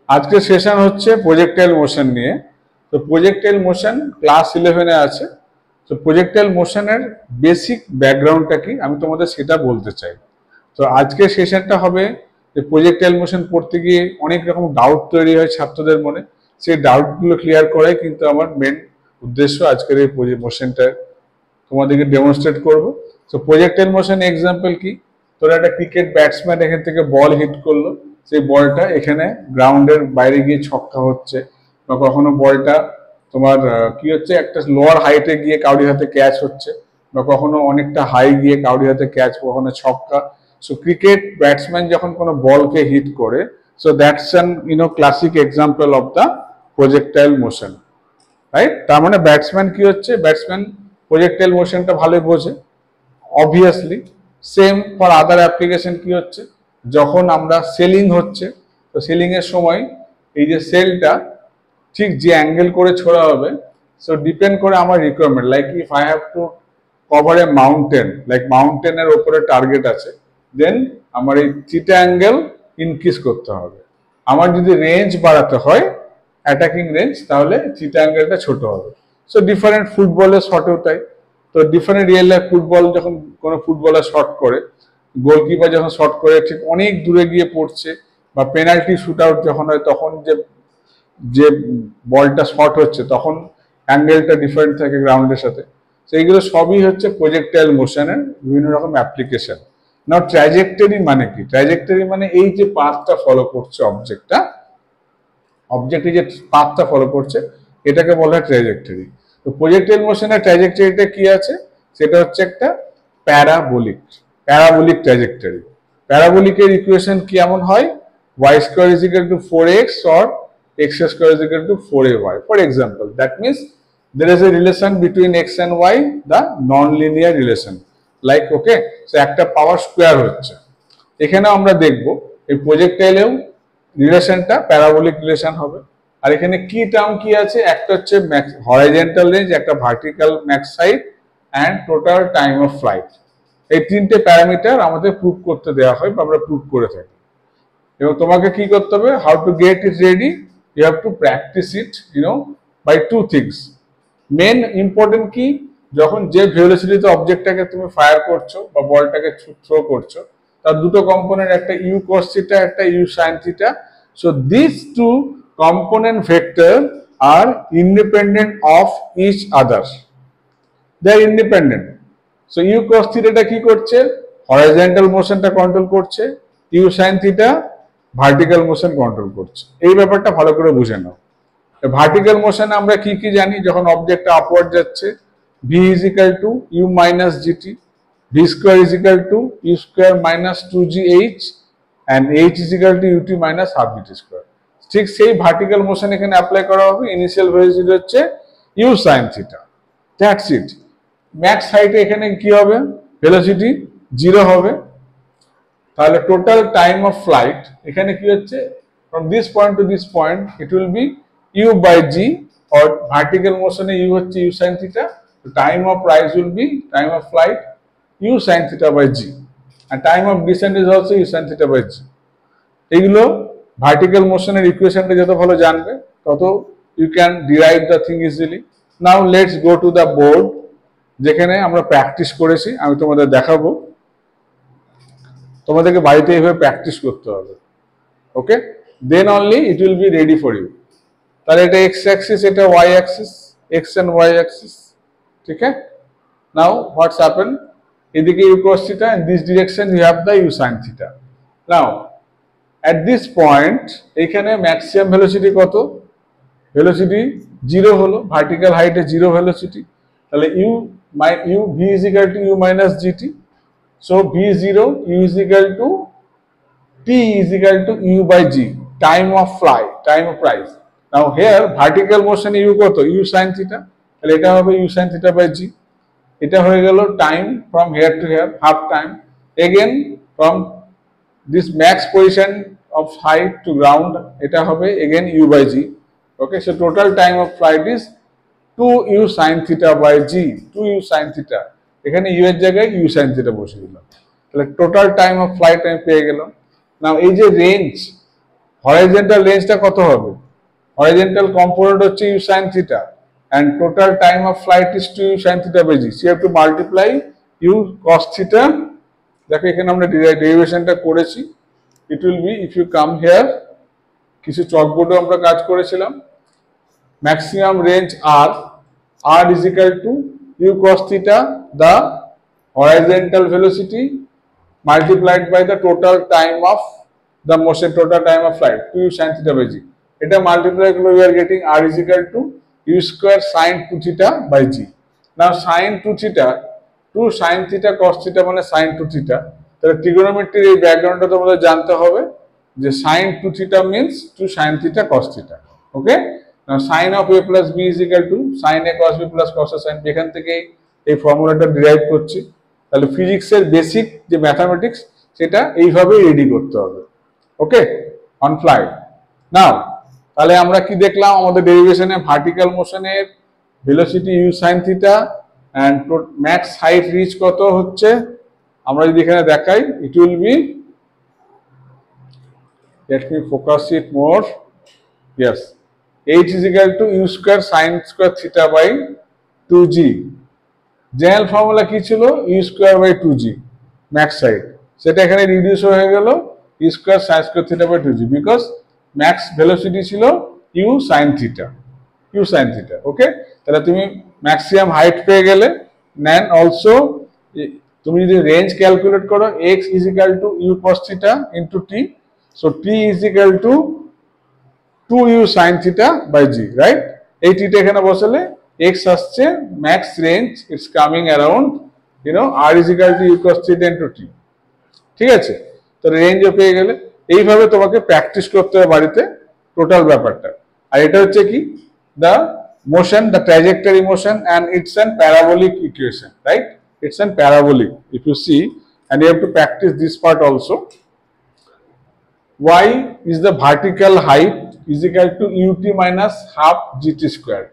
আজকের সেশন হচ্ছে projectile motion নিয়ে। তো প্রজেক্টাইল মোশন ক্লাস 11-এ আছে। তো প্রজেক্টাইল মোশনের বেসিক ব্যাকগ্রাউন্ডটা কি আমি তোমাদের সেটা বলতে চাই। তো আজকের সেশনটা হবে যে প্রজেক্টাইল মোশন পড়তে গিয়ে অনেক রকম ডাউট তৈরি হয় ছাত্রদের মনে, সেই ডাউটগুলো ক্লিয়ার করাই কিন্তু আমার মেন উদ্দেশ্য আজকের এই মোশনটা তোমাদেরকে ডেমনস্ট্রেট করবো। তো প্রজেক্টাইল মোশন এক্সাম্পল কি, তোরা একটা ক্রিকেট ব্যাটসম্যান এখান থেকে বল হিট করলো, সেই বলটা এখানে গ্রাউন্ডের বাইরে গিয়ে ছক্কা হচ্ছে, বা কখনো বলটা তোমার কি হচ্ছে একটা লোয়ার হাইটে গিয়ে কাউরি হাতে ক্যাচ হচ্ছে, বা কখনো অনেকটা হাই গিয়ে কাউরি হাতে ক্যাচ, কখনো ছক্কা। সো ক্রিকেট ব্যাটসম্যান যখন কোনো বলকে হিট করে, so that's an classic example of the projectile motion, right? তার মানে ব্যাটসম্যান কি হচ্ছে, ব্যাটসম্যান প্রজেক্টাইল মোশনটা ভালো বোঝে obviously. Same for other application কি হচ্ছে, যখন আমরা সেলিং হচ্ছে, তো সেলিং এর সময় এই যে সেলটা ঠিক যে অ্যাঙ্গেল করে ছোড়া হবে, সো ডিপেন্ড করে আমার requirement. Like if I have to cover a mountain, like মাউন্টেনের ওপরে টার্গেট আছে, দেন আমার এই থিটা অ্যাঙ্গেল ইনক্রিজ করতে হবে। আমার যদি রেঞ্জ বাড়াতে হয়, অ্যাটাকিং রেঞ্জ, তাহলে থিটা অ্যাঙ্গেলটা ছোট হবে। সো ডিফারেন্ট ফুটবলের শটেও তাই। তো ডিফারেন্ট রিয়েল লাইফ ফুটবল যখন কোনো ফুটবলার শট করে, গোলকিপার যখন শট করে ঠিক অনেক দূরে গিয়ে পড়ছে, বা পেনাল্টি শুট আউট যখন হয়, তখন যে যে বলটা শট হচ্ছে তখন অ্যাঙ্গেলটা ডিফারেন্ট থাকে গ্রাউন্ডের সাথে। তো এইগুলো সবই হচ্ছে প্রজেক্টাইল মোশনের বিভিন্ন রকম অ্যাপ্লিকেশন। না ট্র্যাজেক্টরি মানে কি, ট্র্যাজেক্টরি মানে এই যে পাথটা ফলো করছে অবজেক্টটা, অবজেক্টে যে পাথটা ফলো করছে এটাকে বলা হয় ট্র্যাজেক্টরি। তো প্রজেক্টাইল মোশনের ট্র্যাজেক্টরিটা কি আছে, সেটা হচ্ছে একটা প্যারাবোলিক, প্যারাবোলিক ট্র্যাজেক্টরি। প্যারাবোলিকের ইকুয়েশন কি এমন হয়, y square is equal to 4x or x square is equal to 4ay, for example. That means there is a relation between x and y, the non-linear relation, like okay, so একটা পাওয়ার square হচ্ছে। এখানে আমরা দেখব এই প্রজেক্টাইলেও রিলেশনটা parabolic relation হবে। আর এখানে কি টার্ম কি আছে, একটা হচ্ছে হরাইজন্টাল রেঞ্জ, একটা vertical max height and total time of flight. এই তিনটে প্যারামিটার আমাদের প্রুভ করতে দেওয়া হয় বা আমরা প্রুভ করে থাকি। এবং তোমাকে কি করতে হবে, how to get it ready, you have to practise it by two things. Main important কি, যখন যে ভেলোসিটিতে অবজেক্টটাকে তুমি ফায়ার করছো বা বলটাকে থ্রো করছো, তার দুটো কম্পোনেন্ট, একটা ইউ কস থিটা, একটা u sine theta. So this two component vector are independent of each other, they are independent. So u cos থিটাটা কি করছে, হরাইজন্টাল মোশনটা কন্ট্রোল করছে, u sine theta vertical motion control করছে। এই ব্যাপারটা ভালো করে বুঝে নাও। ভার্টিক্যাল মোশনে আমরা কি কি জানি, যখন অবজেক্টটা আপওয়ার্ড যাচ্ছে, v is equal to u minus g t, v square is equal to u square minus 2gh and h is equal to u t minus half g t square. ঠিক সেই ভার্টিক্যাল মোশন এখানে অ্যাপ্লাই করা হবে। ইনিশিয়াল ভেলোসিটি হচ্ছে u sine theta, that's it. Max হাইটে এখানে কি হবে, ভেলোসিটি 0 হবে। তাহলে টোটাল টাইম অফ ফ্লাইট এখানে কি হচ্ছে, from this point to this point it will B u by g, or vertical motion u হচ্ছে u sin theta, time of rise will be time of flight u sin theta by g, and time of descent is also u sin theta by g. এগুলো vertical মোশনের ইকুয়েশনটা যত ভালো জানবে তত you can derive the thing easily. Now let's go to the board, যেখানে আমরা practice করেছি, আমি তোমাদের দেখাবো। তোমাদেরকে বাড়িতে এইভাবে প্র্যাকটিস করতে হবে, okay? Then only it will be ready for you. তাহলে এটা এক্স অ্যাক্সিস, এটা y axis, x and y axis, ঠিক আছে? নাও হোয়াটস হ্যাপেন, এদিকে u cos theta, in this direction you have the u sine theta. Now at this point এখানে maximum velocity কত, velocity 0 হলো, vertical হাইটে 0 velocity. তাহলে u v is equal to u minus g t, so v 0, you is equal to t is equal to u by g, time of fly, time of rise. Now here vertical motion u কত, u sin theta, তাহলে এটা হবে u sin theta by g। এটা হয়ে গেল time from here to here, half time, again from this max position of height to ground, এটা হবে again u by g, okay? So total time of flight is 2u sin theta by g, 2u sin theta, এখানে u এর জায়গায় u sin theta বসে দিলাম, তাহলে total time of flight আমি পেয়ে গেলাম। নাও এই যে রেঞ্জ, হরাইজন্টাল রেঞ্জটা কত হবে? হরাইজন্টাল কম্পোনেন্ট হচ্ছে u sine theta and total time of flight is 2 u sin theta by g. So you have to multiply u cos theta. দেখো এখানে আমরা ডেরিভেশনটা করেছি। It will be, if you come here, কিছু চকবোর্ডে আমরা কাজ করেছিলাম, maximum range r is equal to u cos theta, the horizontal velocity multiplied by the total time of the motion, total time of flight, 2 u sin theta by g. এটা multiply করলে we are getting r is equal to u square sin 2 theta by g. Now sin 2 theta, 2 sin theta cos theta মানে sin 2 theta. তাহলে ট্রিগোনোমেট্রির এই ব্যাকগ্রাউন্ডটা তোমাদের জানতে হবে যে sin 2 theta means 2 sin theta cos theta. Okay? Now sin of a plus b is equal to sin a cos b plus cos a sin b, এখান থেকে এই ফর্মুলাটা ডিরাইভ করছি। তাহলে ফিজিক্সের বেসিক যে ম্যাথমেটিক্স সেটা এইভাবে রেডি করতে হবে। ওকে? On fly. নাও তাহলে আমরা কি দেখলাম? আমাদের ডেরিভেশনে ভার্টিক্যাল মোশনের velocity u sine theta and max height reach কত হচ্ছে, আমরা যদি এখানে দেখাই, it will be, let me focus it more, yes, h is equal to u square sin square theta by 2g. General formula কি ছিল? u square by 2g max height, সেটা এখানে রিডিউস হয়ে গেল u square sin square theta by 2g, because max velocity ছিল u sin theta, u sin theta. ওকে? তাহলে তুমি maximum height পেয়ে গেলে। নেন অলসো তুমি যদি রেঞ্জ ক্যালকুলেট করো, x is equal to u cos theta into t, so t is equal to 2u sin theta by g, right? এই টিটা এখানে বসালে x আসছে max range, it's coming around r is equal to u cos theta into t. ঠিক আছে? তো রেঞ্জও পেয়ে গেলে। এইভাবে তোমাকে প্র্যাকটিস করতে হবে বাড়িতে টোটাল ব্যাপারটা। আর এটা হচ্ছে কি, the motion, the trajectory motion, and it's an parabolic equation, right? It's an parabolic, if you see, and you have to practice this part also. Y is the vertical height is equal to ut minus half gt square.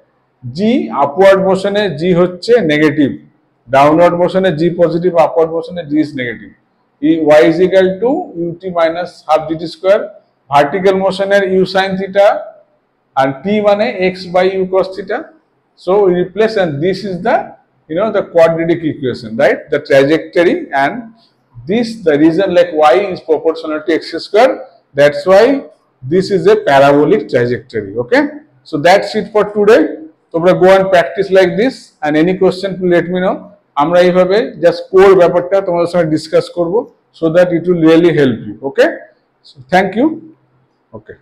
G upward motion e g হচ্ছে negative, downward মোশনে g positive, upward মোশনে g is negative. Y is equal to ut minus half gt square, vertical মোশনের u sin theta, আর t মানে x by u cos theta. So we replace, and this is the the quadratic equation, right? The trajectory, and this, the reason like y is proportional to x square, that's why this is a parabolic trajectory. Okay? So that's it for today. তোমরা go and practice like this, and any question please let me know. আমরা এইভাবে just core ব্যাপারটা তোমাদের সঙ্গে discuss করব, so that it will really help you. Okay? So thank you. Okay.